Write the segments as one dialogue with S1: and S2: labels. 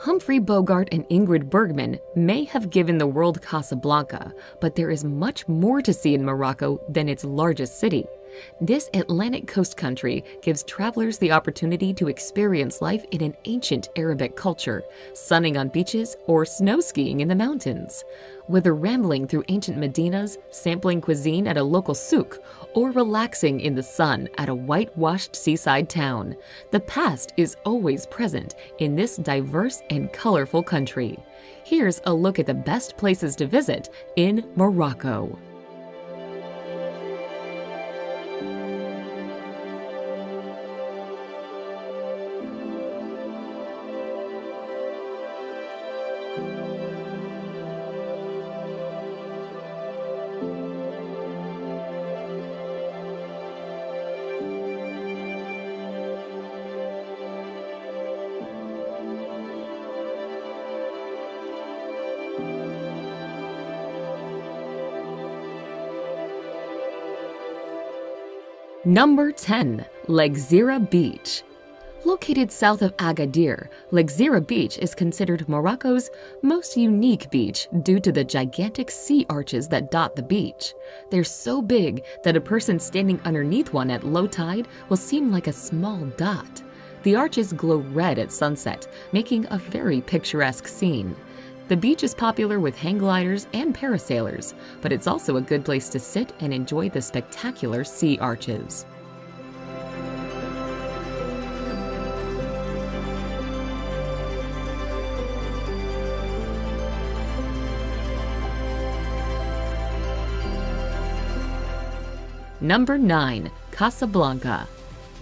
S1: Humphrey Bogart and Ingrid Bergman may have given the world Casablanca, but there is much more to see in Morocco than its largest city. This Atlantic coast country gives travelers the opportunity to experience life in an ancient Arabic culture, sunning on beaches or snow skiing in the mountains. Whether rambling through ancient medinas, sampling cuisine at a local souq, or relaxing in the sun at a whitewashed seaside town, the past is always present in this diverse and colorful country. Here's a look at the best places to visit in Morocco. Number 10. Lagzira Beach. Located south of Agadir, Lagzira Beach is considered Morocco's most unique beach due to the gigantic sea arches that dot the beach. They're so big that a person standing underneath one at low tide will seem like a small dot. The arches glow red at sunset, making a very picturesque scene. The beach is popular with hang gliders and parasailers, but it's also a good place to sit and enjoy the spectacular sea arches. Number 9. Casablanca.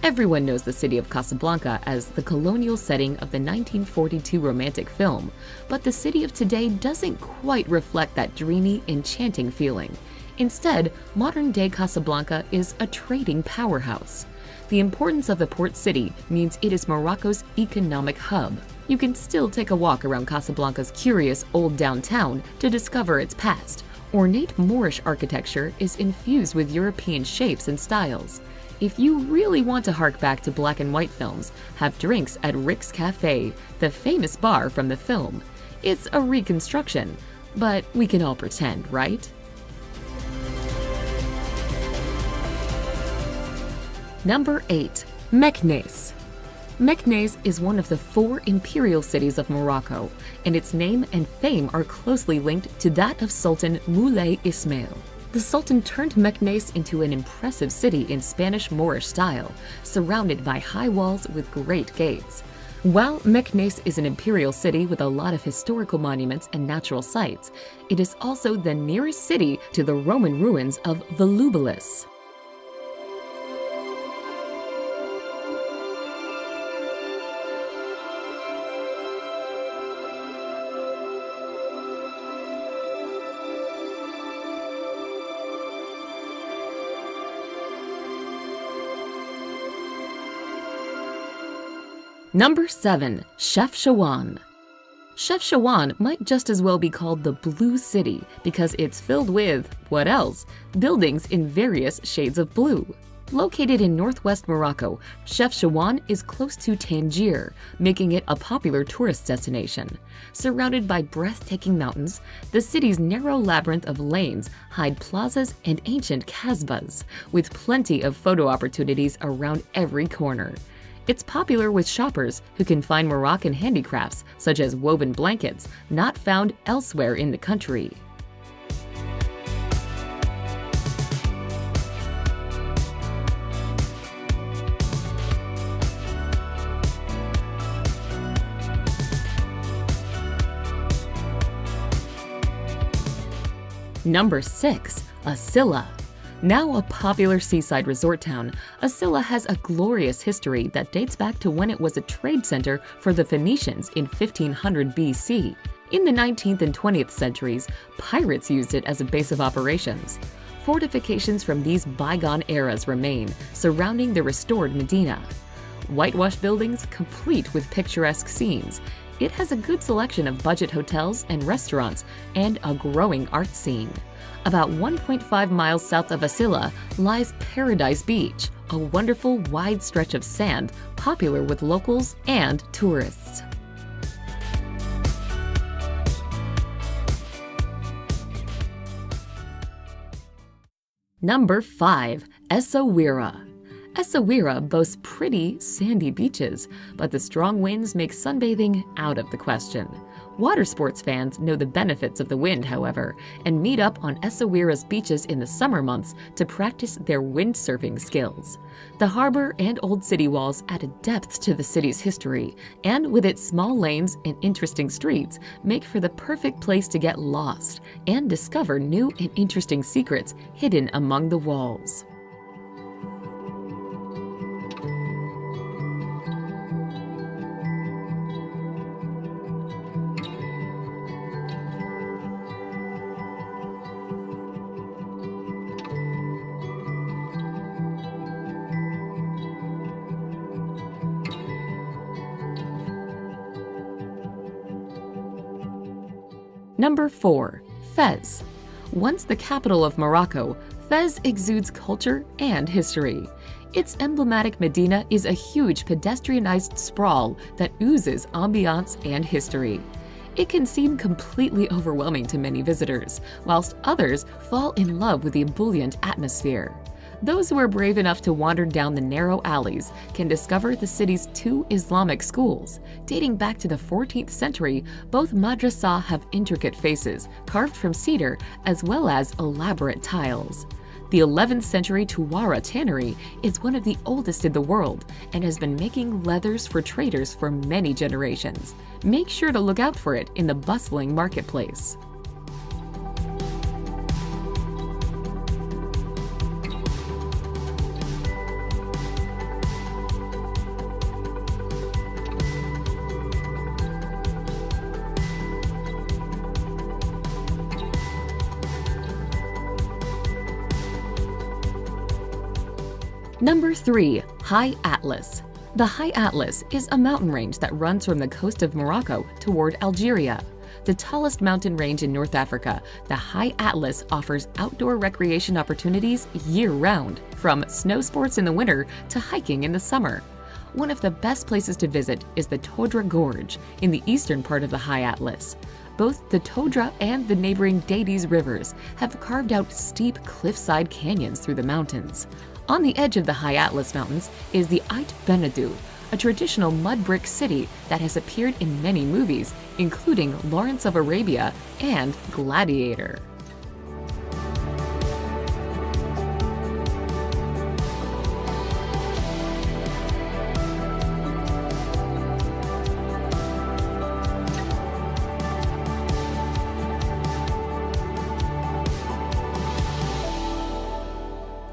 S1: Everyone knows the city of Casablanca as the colonial setting of the 1942 romantic film, but the city of today doesn't quite reflect that dreamy, enchanting feeling. Instead, modern-day Casablanca is a trading powerhouse. The importance of the port city means it is Morocco's economic hub. You can still take a walk around Casablanca's curious old downtown to discover its past. Ornate Moorish architecture is infused with European shapes and styles. If you really want to hark back to black and white films, have drinks at Rick's Cafe, the famous bar from the film. It's a reconstruction, but we can all pretend, right? Number 8. Meknes. Meknes is one of the 4 imperial cities of Morocco, and its name and fame are closely linked to that of Sultan Moulay Ismail. The Sultan turned Meknes into an impressive city in Spanish Moorish style, surrounded by high walls with great gates. While Meknes is an imperial city with a lot of historical monuments and natural sites, it is also the nearest city to the Roman ruins of Volubilis. Number 7. Chefchaouen. Chefchaouen might just as well be called the Blue City because it's filled with, what else? Buildings in various shades of blue. Located in northwest Morocco, Chefchaouen is close to Tangier, making it a popular tourist destination. Surrounded by breathtaking mountains, the city's narrow labyrinth of lanes hide plazas and ancient kasbahs, with plenty of photo opportunities around every corner. It's popular with shoppers who can find Moroccan handicrafts, such as woven blankets, not found elsewhere in the country. Number 6. Asila. Now a popular seaside resort town, Asila has a glorious history that dates back to when it was a trade center for the Phoenicians in 1500 BC. In the 19th and 20th centuries, pirates used it as a base of operations. Fortifications from these bygone eras remain, surrounding the restored Medina. Whitewashed buildings complete with picturesque scenes. It has a good selection of budget hotels and restaurants and a growing art scene. About 1.5 miles south of Asila lies Paradise Beach, a wonderful wide stretch of sand popular with locals and tourists. Number 5. Essaouira. Essaouira boasts pretty, sandy beaches, but the strong winds make sunbathing out of the question. Water sports fans know the benefits of the wind, however, and meet up on Essaouira's beaches in the summer months to practice their windsurfing skills. The harbor and old city walls add a depth to the city's history, and with its small lanes and interesting streets, make for the perfect place to get lost and discover new and interesting secrets hidden among the walls. Number 4. Fez. Once the capital of Morocco, Fez exudes culture and history. Its emblematic medina is a huge pedestrianized sprawl that oozes ambiance and history. It can seem completely overwhelming to many visitors, whilst others fall in love with the ebullient atmosphere. Those who are brave enough to wander down the narrow alleys can discover the city's 2 Islamic schools. Dating back to the 14th century, both madrasah have intricate faces carved from cedar as well as elaborate tiles. The 11th century Touropia tannery is one of the oldest in the world and has been making leathers for traders for many generations. Make sure to look out for it in the bustling marketplace. Number 3. High Atlas. The High Atlas is a mountain range that runs from the coast of Morocco toward Algeria. The tallest mountain range in North Africa, the High Atlas offers outdoor recreation opportunities year-round, from snow sports in the winter to hiking in the summer. One of the best places to visit is the Todra Gorge in the eastern part of the High Atlas. Both the Todra and the neighboring Dades rivers have carved out steep cliffside canyons through the mountains. On the edge of the High Atlas Mountains is the Ait Benedou, a traditional mud brick city that has appeared in many movies, including Lawrence of Arabia and Gladiator.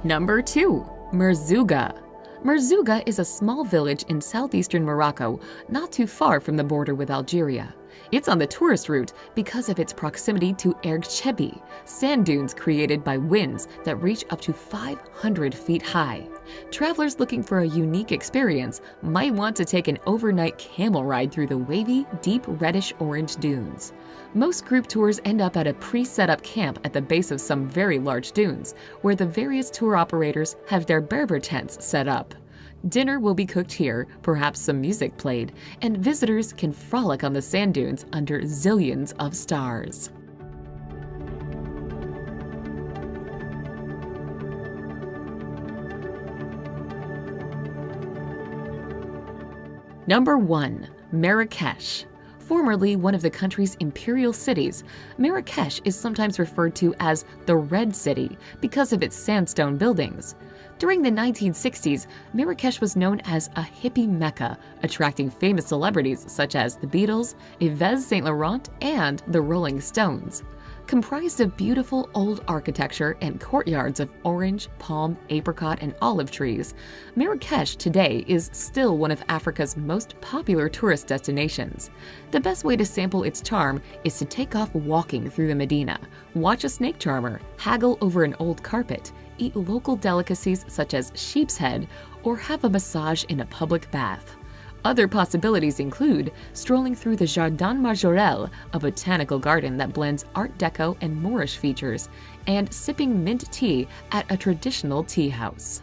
S1: Number 2. Merzouga. Merzouga is a small village in southeastern Morocco, not too far from the border with Algeria. It's on the tourist route because of its proximity to Erg Chebi, sand dunes created by winds that reach up to 500 feet high. Travelers looking for a unique experience might want to take an overnight camel ride through the wavy, deep reddish-orange dunes. Most group tours end up at a pre-set-up camp at the base of some very large dunes, where the various tour operators have their Berber tents set up. Dinner will be cooked here, perhaps some music played, and visitors can frolic on the sand dunes under zillions of stars. Number 1. Marrakesh. Formerly one of the country's imperial cities, Marrakesh is sometimes referred to as the Red City because of its sandstone buildings. During the 1960s, Marrakesh was known as a hippie mecca, attracting famous celebrities such as the Beatles, Yves Saint Laurent, and the Rolling Stones. Comprised of beautiful old architecture and courtyards of orange, palm, apricot, and olive trees, Marrakesh today is still one of Africa's most popular tourist destinations. The best way to sample its charm is to take off walking through the Medina, watch a snake charmer, haggle over an old carpet, eat local delicacies such as sheep's head, or have a massage in a public bath. Other possibilities include strolling through the Jardin Majorelle, a botanical garden that blends Art Deco and Moorish features, and sipping mint tea at a traditional tea house.